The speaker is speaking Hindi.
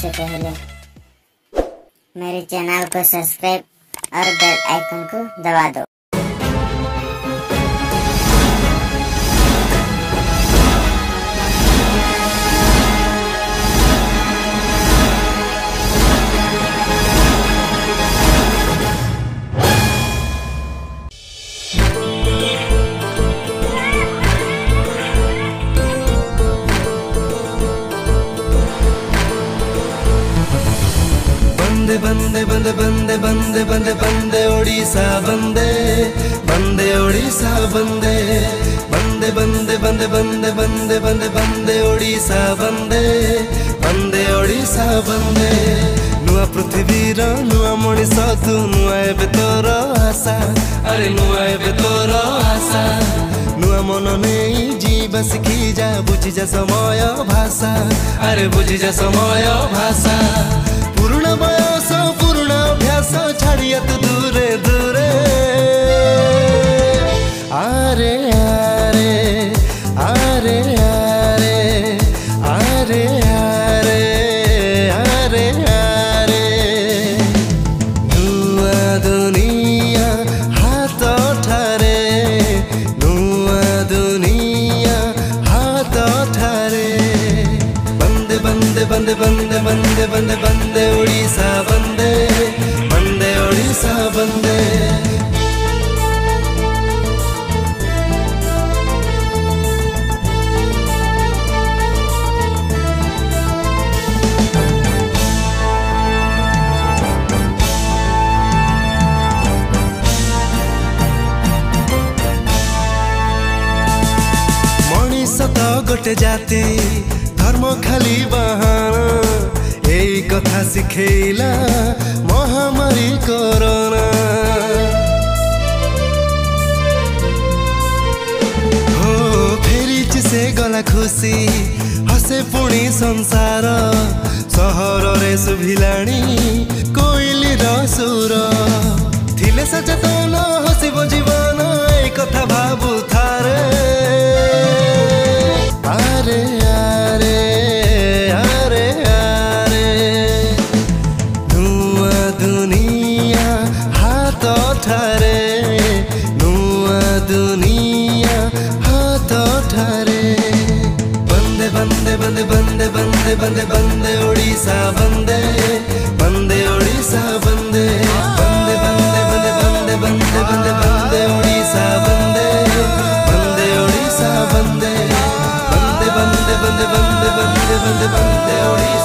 से पहले मेरे चैनल को सब्सक्राइब और बेल आइकन को दबा दो। बंदे बंदे बंदे बंदे बंदे बंदे ओडिशा बंदे बंदे ओडिशा बंदे बंदे बंदे बंदे बंदे बंदे बंदे बंदे ओडिशा बंदे बंदे ओडिशा बंदे नुआ पृथ्वीर नुआ मनीष तू नुआ एबे तोर आशा अरे नुआ एबे तोर आशा नुआ मन नहीं जीवा शिखी जा बुझी जा समय भाषा अरे बुझी जा समय भाषा पुरुना बयस पुरुना अभ्यास छाड़िया तू दूरे दूरे आरे आरे आरे आरे आरे आरे आरे आरे नुआ दुनिया हाथ ठारे नुआ दुनिया हाथ ठारे बंदे बंदे बंदे बंदे बंदे बंदे बंदे ओडिशा बंदे बंदे ओडिशा बंदे मनीष तो गोटे जाति धर्म खाली बहाना यही कथा शिखेला महामारी कोरोना हो फेरी से गला खुशी हसे पुणी संसार सहर रे सुभिलाणी कोइली सुर थिले सचेतन हसिब जीवन ए कथा भाबु थारे आरे आरे आरे आरे नुआ दुनिया हाथ ठारे नुआ दुनिया हाथ ठारे बंदे बंदे बंदे बंदे बंदे बंदे बंदे ओडिशा बंदे बंदे ओडिशा बंदे बंदे बंदे बंदे बंदे बंदे बंदे बंदे ओडिशा बंदे बंदे ओडिशा बंदे बंदे बंदे बंदे बंदे बंदे बंदे बंदे ओडिशा